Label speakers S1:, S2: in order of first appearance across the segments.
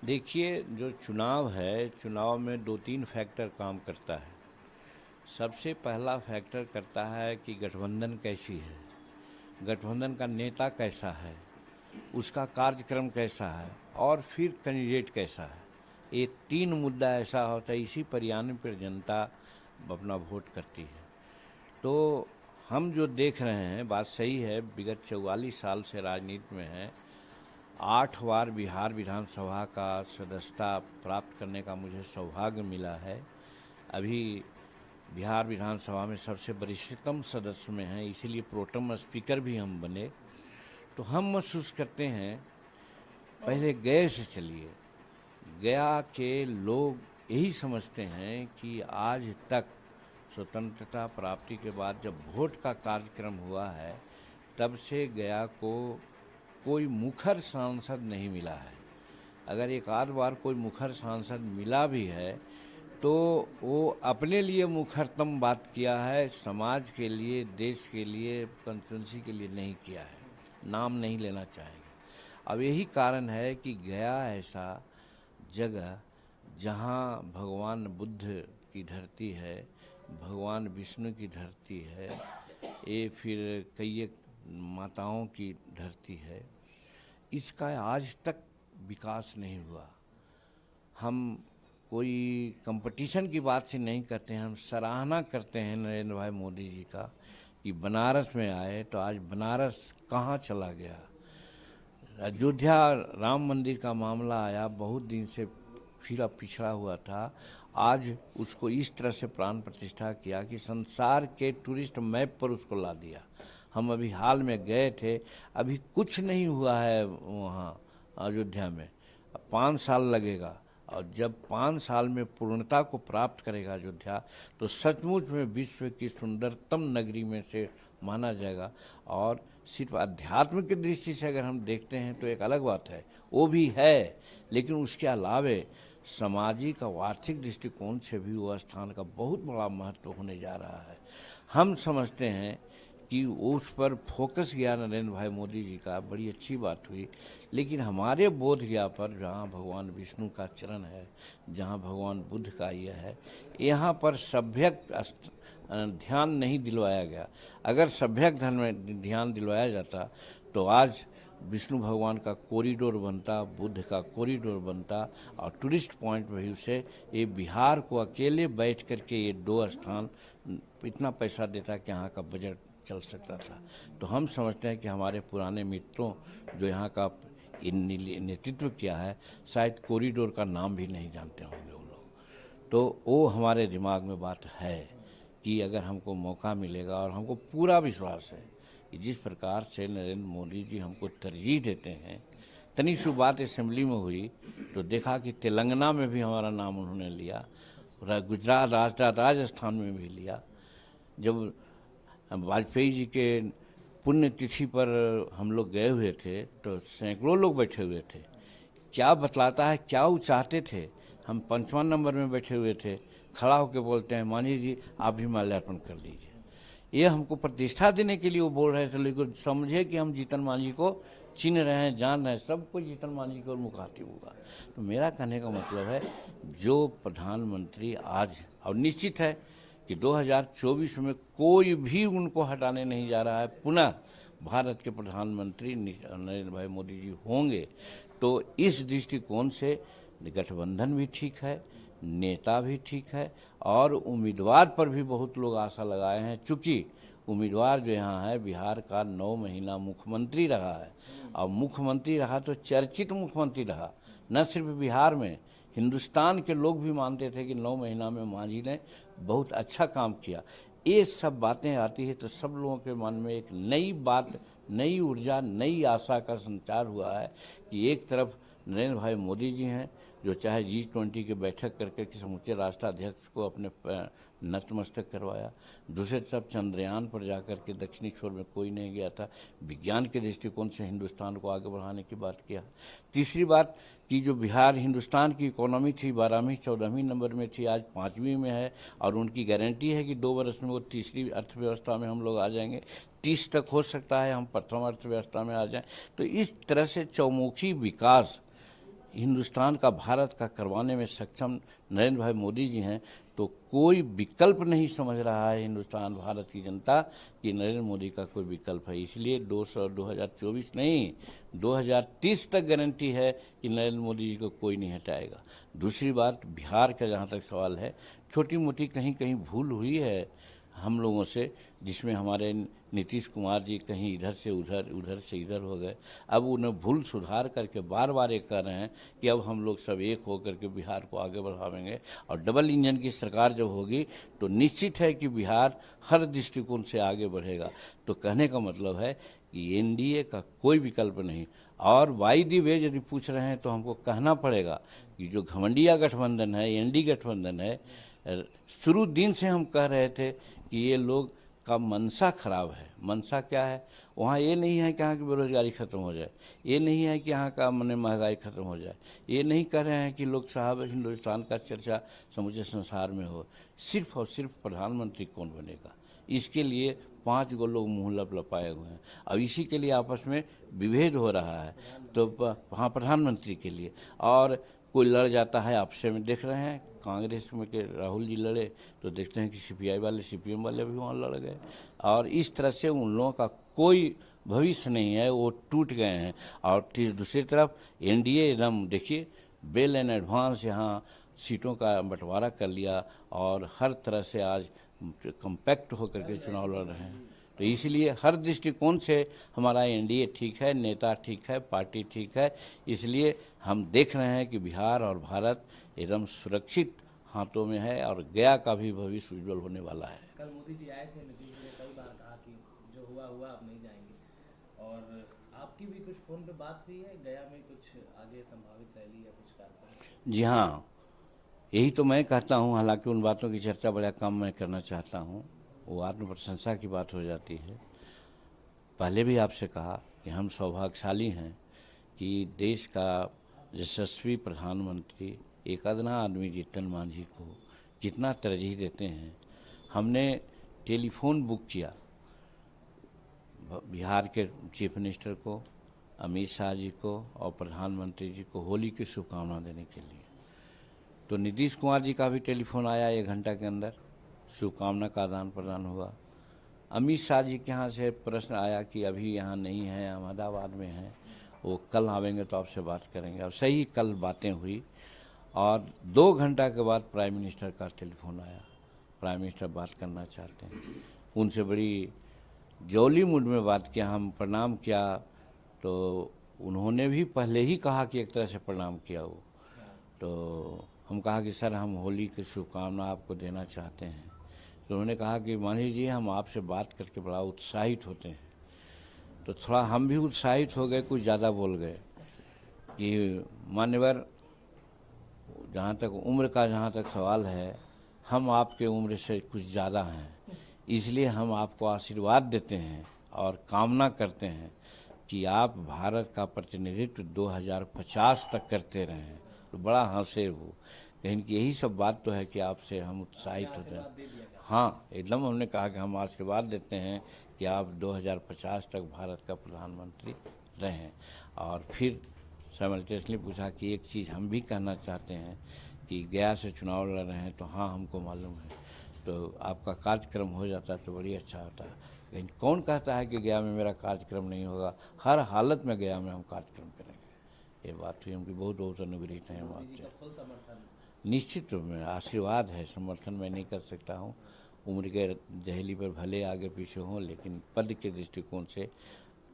S1: देखिए, जो चुनाव है, चुनाव में 2-3 फैक्टर काम करता है। सबसे पहला फैक्टर करता है कि गठबंधन कैसी है, गठबंधन का नेता कैसा है, उसका कार्यक्रम कैसा है और फिर कैंडिडेट कैसा है। ये 3 मुद्दा ऐसा होता है, इसी परियान पर जनता अपना वोट करती है। तो हम जो देख रहे हैं, बात सही है, विगत 44 साल से राजनीति में है। 8 बार बिहार विधानसभा का सदस्यता प्राप्त करने का मुझे सौभाग्य मिला है। अभी बिहार विधानसभा में सबसे वरिष्ठतम सदस्य में हैं, इसीलिए प्रोटेम स्पीकर भी हम बने। तो हम महसूस करते हैं, पहले गए से चलिए, गया के लोग यही समझते हैं कि आज तक स्वतंत्रता प्राप्ति के बाद जब वोट का कार्यक्रम हुआ है, तब से गया को कोई मुखर सांसद नहीं मिला है। अगर एक आध बार कोई मुखर सांसद मिला भी है तो वो अपने लिए मुखरतम बात किया है, समाज के लिए, देश के लिए, कंस्टिट्यूंसी के लिए नहीं किया है, नाम नहीं लेना चाहेंगे। अब यही कारण है कि गया ऐसा जगह जहाँ भगवान बुद्ध की धरती है, भगवान विष्णु की धरती है, ये फिर कई एक माताओं की धरती है, इसका आज तक विकास नहीं हुआ। हम कोई कंपटीशन की बात से नहीं करते हैं, हम सराहना करते हैं नरेंद्र भाई मोदी जी का कि बनारस में आए तो आज बनारस कहाँ चला गया। अयोध्या राम मंदिर का मामला आया, बहुत दिन से फिर पिछड़ा हुआ था, आज उसको इस तरह से प्राण प्रतिष्ठा किया कि संसार के टूरिस्ट मैप पर उसको ला दिया। हम अभी हाल में गए थे, अभी कुछ नहीं हुआ है वहाँ अयोध्या में, 5 साल लगेगा, और जब 5 साल में पूर्णता को प्राप्त करेगा अयोध्या, तो सचमुच में विश्व की सुंदरतम नगरी में से माना जाएगा। और सिर्फ अध्यात्म की दृष्टि से अगर हम देखते हैं तो एक अलग बात है, वो भी है, लेकिन उसके अलावे सामाजिक और आर्थिक दृष्टिकोण से भी वो स्थान का बहुत बड़ा महत्व होने जा रहा है। हम समझते हैं कि उस पर फोकस किया नरेंद्र भाई मोदी जी का, बड़ी अच्छी बात हुई। लेकिन हमारे बोध गया पर जहाँ भगवान विष्णु का चरण है, जहाँ भगवान बुद्ध का यह है, यहाँ पर सभ्यक ध्यान नहीं दिलवाया गया। अगर सभ्यक धर्म में ध्यान दिलवाया जाता तो आज विष्णु भगवान का कॉरिडोर बनता, बुद्ध का कॉरिडोर बनता, और टूरिस्ट पॉइंट भी उसे, ये बिहार को अकेले बैठ करके ये 2 स्थान इतना पैसा देता कि यहाँ का बजट चल सकता था। तो हम समझते हैं कि हमारे पुराने मित्रों जो यहाँ का नेतृत्व किया है, शायद कॉरिडोर का नाम भी नहीं जानते होंगे वो लोग। तो वो हमारे दिमाग में बात है कि अगर हमको मौका मिलेगा, और हमको पूरा विश्वास है कि जिस प्रकार से नरेंद्र मोदी जी हमको तरजीह देते हैं। तनी सी बात असेंबली में हुई तो देखा कि तेलंगाना में भी हमारा नाम उन्होंने लिया, गुजरात, राजस्थान में भी लिया। जब वाजपेयी जी के पुण्यतिथि पर हम लोग गए हुए थे तो सैकड़ों लोग बैठे हुए थे। क्या बतलाता है, क्या वो चाहते थे। हम 5वां नंबर में बैठे हुए थे, खड़ा होकर बोलते हैं, मांझी जी आप भी माल्यार्पण कर लीजिए। ये हमको प्रतिष्ठा देने के लिए वो बोल रहे थे, लेकिन समझे कि हम जीतन मांझी को चिन्ह रहे हैं, जान रहे हैं, सबको जीतन मांझी को मुखातिब होगा। तो मेरा कहने का मतलब है, जो प्रधानमंत्री आज, और निश्चित है कि 2024 में कोई भी उनको हटाने नहीं जा रहा है, पुनः भारत के प्रधानमंत्री नरेंद्र भाई मोदी जी होंगे। तो इस दृष्टिकोण से गठबंधन भी ठीक है, नेता भी ठीक है, और उम्मीदवार पर भी बहुत लोग आशा लगाए हैं। चूँकि उम्मीदवार जो यहाँ है, बिहार का 9 महीना मुख्यमंत्री रहा है, और मुख्यमंत्री रहा तो चर्चित मुख्यमंत्री रहा, न सिर्फ बिहार में, हिंदुस्तान के लोग भी मानते थे कि 9 महीना में मांझी ने बहुत अच्छा काम किया। ये सब बातें आती है तो सब लोगों के मन में एक नई बात, नई ऊर्जा, नई आशा का संचार हुआ है कि एक तरफ नरेंद्र भाई मोदी जी हैं, जो चाहे G20 की बैठक करके कि समूचे राष्ट्राध्यक्ष को अपने नतमस्तक करवाया, दूसरी तरफ चंद्रयान पर जाकर के दक्षिणी छोर में कोई नहीं गया था, विज्ञान के दृष्टिकोण से हिंदुस्तान को आगे बढ़ाने की बात किया। तीसरी बात कि जो बिहार, हिंदुस्तान की इकोनॉमी थी 12वीं 14वीं नंबर में थी, आज 5वीं में है, और उनकी गारंटी है कि 2 वर्ष में वो तीसरी अर्थव्यवस्था में हम लोग आ जाएंगे, 30 तक हो सकता है हम प्रथम अर्थव्यवस्था में आ जाएं। तो इस तरह से चौमुखी विकास हिंदुस्तान का, भारत का करवाने में सक्षम नरेंद्र भाई मोदी जी हैं, तो कोई विकल्प नहीं समझ रहा है हिंदुस्तान, भारत की जनता, कि नरेंद्र मोदी का कोई विकल्प है। इसलिए 2024 नहीं, 2030 तक गारंटी है कि नरेंद्र मोदी जी को कोई नहीं हटाएगा। दूसरी बात, बिहार का जहाँ तक सवाल है, छोटी मोटी कहीं कहीं भूल हुई है हम लोगों से, जिसमें हमारे नीतीश कुमार जी कहीं इधर से उधर, उधर से इधर हो गए। अब उन्हें भूल सुधार करके बार बार ये कह रहे हैं कि अब हम लोग सब एक होकर के बिहार को आगे बढ़ावेंगे, और डबल इंजन की सरकार जब होगी तो निश्चित है कि बिहार हर दृष्टिकोण से आगे बढ़ेगा। तो कहने का मतलब है कि एनडीए का कोई विकल्प नहीं। और बाई दी वे यदि पूछ रहे हैं तो हमको कहना पड़ेगा कि जो घमंडिया गठबंधन है, एनडी गठबंधन है, शुरू दिन से हम कह रहे थे कि ये लोग का मनसा खराब है। मनसा क्या है? वहाँ ये नहीं है कि यहाँ की बेरोजगारी खत्म हो जाए, ये नहीं है कि यहाँ का मन महंगाई खत्म हो जाए, ये नहीं कह रहे हैं कि लोग साहब हिंदुस्तान का चर्चा समूचे संसार में हो। सिर्फ और सिर्फ प्रधानमंत्री कौन बनेगा, इसके लिए 5 गो लोग मुँह लपलपाए हुए हैं। अब इसी के लिए आपस में विभेद हो रहा है। तो हाँ, प्रधानमंत्री के लिए। और कोई लड़ जाता है, आपसे में देख रहे हैं कांग्रेस में के राहुल जी लड़े, तो देखते हैं कि सीपीआई वाले, सीपीएम वाले भी वहाँ लड़ गए, और इस तरह से उन लोगों का कोई भविष्य नहीं है, वो टूट गए हैं। और दूसरी तरफ एनडीए एकदम देखिए वेल एंड एडवांस यहाँ सीटों का बंटवारा कर लिया, और हर तरह से आज कम्पैक्ट होकर के चुनाव लड़ रहे हैं। तो इसलिए हर दृष्टिकोण से हमारा एनडीए ठीक है, नेता ठीक है, पार्टी ठीक है। इसलिए हम देख रहे हैं कि बिहार और भारत एकदम सुरक्षित हाथों में है, और गया का भी भविष्य उज्जवल होने वाला है।
S2: कल मोदी जी आए थे, नीतीश जी ने कई बार कहा कि जो हुआ हुआ, आप नहीं जाएंगे, और आपकी भी कुछ फोन पे बात हुई है गया में, कुछ आगे संभावित रैली या कुछ कार्यक्रम?
S1: जी हाँ, यही तो मैं कहता हूँ। हालांकि उन बातों की चर्चा बड़ा कम मैं करना चाहता हूँ, वो आत्म प्रशंसा की बात हो जाती है। पहले भी आपसे कहा कि हम सौभाग्यशाली हैं कि देश का यशस्वी प्रधानमंत्री एक अदना आदमी जीतन मांझी को कितना तरजीह देते हैं। हमने टेलीफोन बुक किया बिहार के चीफ मिनिस्टर को, अमित शाह जी को और प्रधानमंत्री जी को होली की शुभकामना देने के लिए। तो नीतीश कुमार जी का भी टेलीफोन आया 1 घंटा के अंदर, शुभकामना का आदान प्रदान हुआ। अमित शाह जी के यहाँ से प्रश्न आया कि अभी यहाँ नहीं है, अहमदाबाद में हैं, वो कल आवेंगे तो आपसे बात करेंगे। और सही कल बातें हुई, और 2 घंटा के बाद प्राइम मिनिस्टर का टेलीफोन आया। प्राइम मिनिस्टर बात करना चाहते हैं। उनसे बड़ी जौली मूड में बात किया, हम प्रणाम किया, तो उन्होंने भी पहले ही कहा कि एक तरह से प्रणाम किया वो। तो हम कहा कि सर हम होली की शुभकामना आपको देना चाहते हैं। तो उन्होंने कहा कि मांझी जी हम आपसे बात करके बड़ा उत्साहित होते हैं। तो थोड़ा हम भी उत्साहित हो गए, कुछ ज़्यादा बोल गए कि मान्यवर, जहाँ तक उम्र का जहाँ तक सवाल है, हम आपके उम्र से कुछ ज़्यादा हैं, इसलिए हम आपको आशीर्वाद देते हैं और कामना करते हैं कि आप भारत का प्रतिनिधित्व 2050 तक करते रहें। तो बड़ा हंसे वो, लेकिन यही सब बात तो है कि आपसे हम उत्साहित होते हैं। हाँ, एकदम हमने कहा कि हम आशीर्वाद देते हैं कि आप 2050 तक भारत का प्रधानमंत्री रहें। और फिर साइमल्टेनियसली पूछा कि एक चीज़ हम भी कहना चाहते हैं कि गया से चुनाव लड़ रहे हैं, तो हाँ हमको मालूम है, तो आपका कार्यक्रम हो जाता तो बड़ी अच्छा होता है। लेकिन कौन कहता है कि गया में मेरा कार्यक्रम नहीं होगा? हर हालत में गया में हम कार्यक्रम करेंगे। ये बात हुई, उनकी बहुत बहुत अनुग्रहित हैं बात। निश्चित रूप में आशीर्वाद है, समर्थन मैं नहीं कर सकता हूँ। उम्र के दहली पर भले आगे पीछे हों, लेकिन पद के दृष्टिकोण से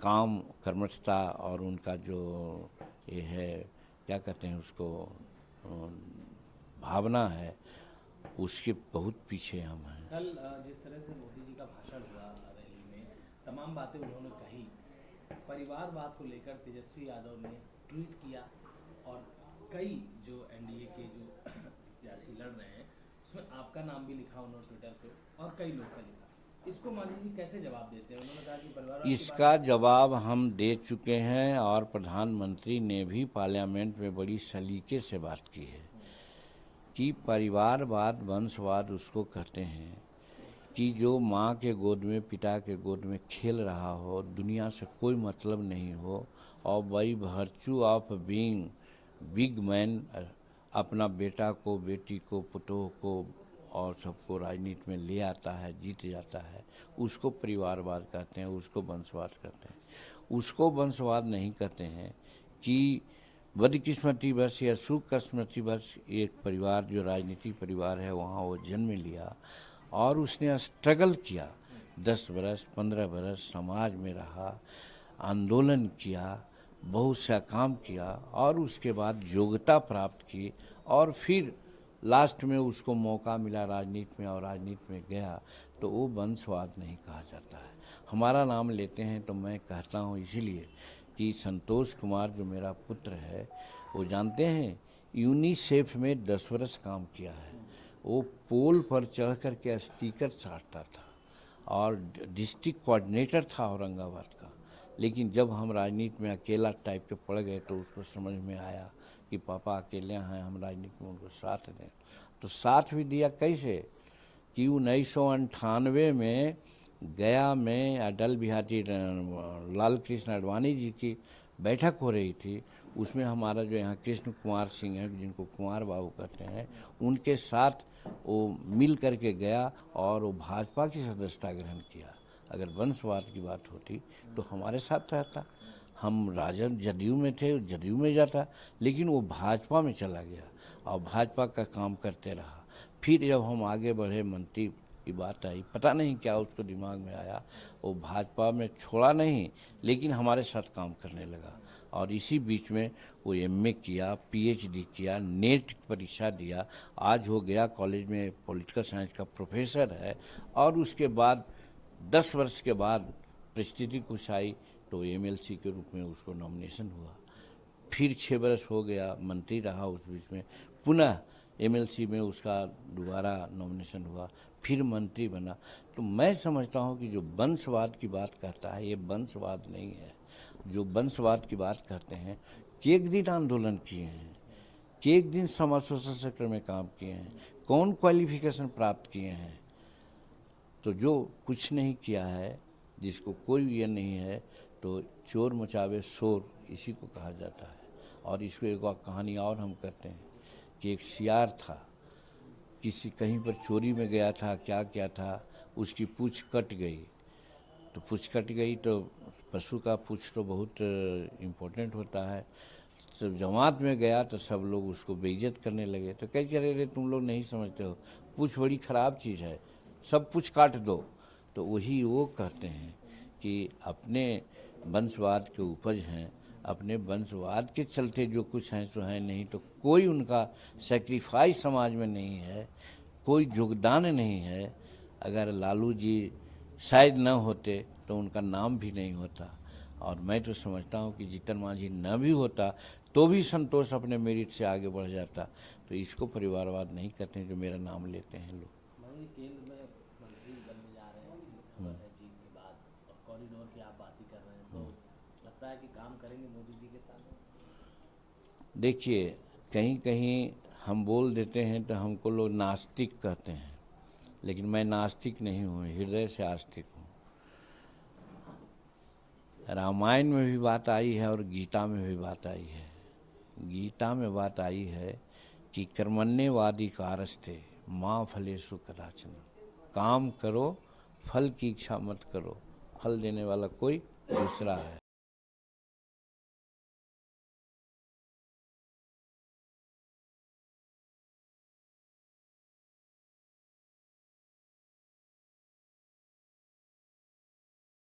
S1: काम, कर्मठता और उनका जो ये है, क्या कहते हैं उसको, भावना है, उसके बहुत पीछे हम हैं।
S2: कल जिस तरह से मोदी जी का भाषण हुआ रैली में, तमाम बातें उन्होंने कही, परिवारवाद को लेकर तेजस्वी यादव ने ट्वीट किया, और कई जो एनडीए के जो प्रत्याशी लड़ रहे हैं उसमें आपका नाम भी लिखा उन्होंने ट्विटर पे, और कई लोग का लिखा। इसको मांझी जी कैसे जवाब देते हैं? उन्होंने कहा कि परिवारवाद
S1: इसका जवाब हम दे चुके हैं, और प्रधानमंत्री ने भी पार्लियामेंट में बड़ी सलीके से बात की है कि परिवारवाद, वंशवाद उसको कहते हैं कि जो माँ के गोद में, पिता के गोद में खेल रहा हो, दुनिया से कोई मतलब नहीं हो, और by virtue of being big man अपना बेटा को, बेटी को, पुतोह को और सबको राजनीति में ले आता है, जीत जाता है, उसको परिवारवाद कहते हैं, उसको वंशवाद कहते हैं। उसको वंशवाद नहीं कहते हैं कि बदकिस्मतीवश या सुकिस्मतीवश एक परिवार जो राजनीतिक परिवार है वहाँ वो जन्म लिया और उसने स्ट्रगल किया, 10 बरस 15 बरस समाज में रहा, आंदोलन किया, बहुत सा काम किया और उसके बाद योग्यता प्राप्त की और फिर लास्ट में उसको मौका मिला राजनीति में और राजनीति में गया, तो वो वंशवाद नहीं कहा जाता है। हमारा नाम लेते हैं तो मैं कहता हूँ इसीलिए कि संतोष कुमार जो मेरा पुत्र है, वो जानते हैं यूनिसेफ में 10 वर्ष काम किया है। वो पोल पर चढ़ कर के स्टिकर साटता था और डिस्ट्रिक्ट कोऑर्डिनेटर था औरंगाबाद का। लेकिन जब हम राजनीति में अकेला टाइप के पड़ गए तो उसको समझ में आया कि पापा अकेले हैं, हम राजनीति में उनको साथ दें। तो साथ भी दिया कैसे कि 1998 में गया में अटल बिहारी लाल कृष्ण आडवाणी जी की बैठक हो रही थी। उसमें हमारा जो यहाँ कृष्ण कुमार सिंह है, जिनको कुमार बाबू कहते हैं, उनके साथ वो मिल करके गया और वो भाजपा की सदस्यता ग्रहण किया। अगर वंशवाद की बात होती तो हमारे साथ रहता। हम राजद जदयू में थे, जदयू में जाता, लेकिन वो भाजपा में चला गया और भाजपा का काम करते रहा। फिर जब हम आगे बढ़े, मंत्री की बात आई, पता नहीं क्या उसको दिमाग में आया, वो भाजपा में छोड़ा नहीं लेकिन हमारे साथ काम करने लगा। और इसी बीच में वो एमए किया, पीएचडी किया, नेट परीक्षा दिया, आज हो गया कॉलेज में पॉलिटिकल साइंस का प्रोफेसर है। और उसके बाद 10 वर्ष के बाद परिस्थिति कुछ आई तो एमएलसी के रूप में उसको नॉमिनेशन हुआ। फिर 6 बरस हो गया, मंत्री रहा, उस बीच में पुनः एमएलसी में उसका दोबारा नॉमिनेशन हुआ, फिर मंत्री बना। तो मैं समझता हूँ कि जो वंशवाद की बात कहता है, ये वंशवाद नहीं है। जो वंशवाद की बात करते हैं कि एक दिन आंदोलन किए हैं, कि एक दिन समाज सोशल सेक्टर में काम किए हैं, कौन क्वालिफिकेशन प्राप्त किए हैं। तो जो कुछ नहीं किया है, जिसको कोई ये नहीं है, तो चोर मचावे शोर, इसी को कहा जाता है। और इसको एक कहानी और हम कहते हैं कि एक सियार था, किसी कहीं पर चोरी में गया था, क्या था, उसकी पूँछ कट गई। तो पूँछ कट गई तो पशु का पूँछ तो बहुत इम्पोर्टेंट होता है। जब जमात में गया तो सब लोग उसको बेइज्जत करने लगे। तो कह रहे रे तुम लोग नहीं समझते हो, पूँछ बड़ी ख़राब चीज़ है, सब पूँछ काट दो। तो वही वो कहते हैं कि अपने वंशवाद के उपज हैं, अपने वंशवाद के चलते जो कुछ हैं सो हैं, नहीं तो कोई उनका सेक्रीफाइस समाज में नहीं है, कोई योगदान नहीं है। अगर लालू जी शायद न होते तो उनका नाम भी नहीं होता। और मैं तो समझता हूँ कि जीतन मांझी न भी होता तो भी संतोष अपने मेरिट से आगे बढ़ जाता। तो इसको परिवारवाद नहीं कहते हैं जो मेरा नाम लेते हैं लोग।
S2: केंद्र में मंत्री बनने जा रहे हैं, खबर है जीत के बाद, और कॉरिडोर की आप बात ही कर रहे हैं, तो लगता है कि काम करेंगे मोदी जी के साथ।
S1: देखिए, कहीं कहीं हम बोल देते हैं तो हमको लोग नास्तिक कहते हैं, लेकिन मैं नास्तिक नहीं हूँ, हृदय से आस्तिक हूँ। रामायण में भी बात आई है और गीता में भी बात आई है। गीता में बात आई है कि कर्मण्येवाधिकारस्ते माँ फलेषु कदाचन। काम करो, फल की इच्छा मत करो, फल देने वाला कोई दूसरा है।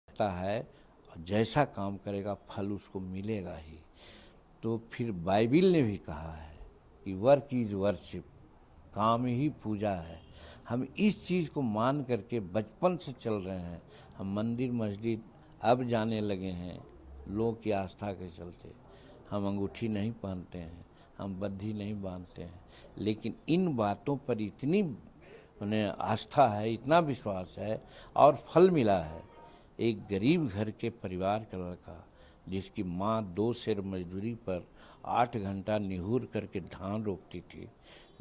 S1: है जैसा काम करेगा फल उसको मिलेगा ही। तो फिर बाइबिल ने भी कहा है कि वर्क इज वर्शिप, काम ही पूजा है। हम इस चीज़ को मान करके बचपन से चल रहे हैं। हम मंदिर मस्जिद अब जाने लगे हैं लोग की आस्था के चलते। हम अंगूठी नहीं पहनते हैं, हम बद्धी नहीं बांधते हैं, लेकिन इन बातों पर इतनी उन्हें आस्था है, इतना विश्वास है और फल मिला है। एक गरीब घर के परिवार का लड़का जिसकी माँ 2 सेर मजदूरी पर 8 घंटा निहुर करके धान रोपती थी,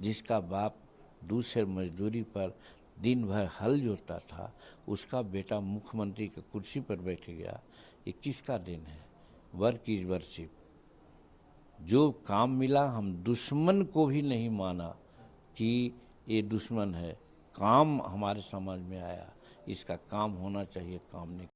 S1: जिसका बाप 2 सेर मजदूरी पर दिन भर हल जोतता था, उसका बेटा मुख्यमंत्री की कुर्सी पर बैठ गया। ये किसका दिन है? Work is worship. जो काम मिला हम दुश्मन को भी नहीं माना कि ये दुश्मन है, काम हमारे समझ में आया, इसका काम होना चाहिए, काम नहीं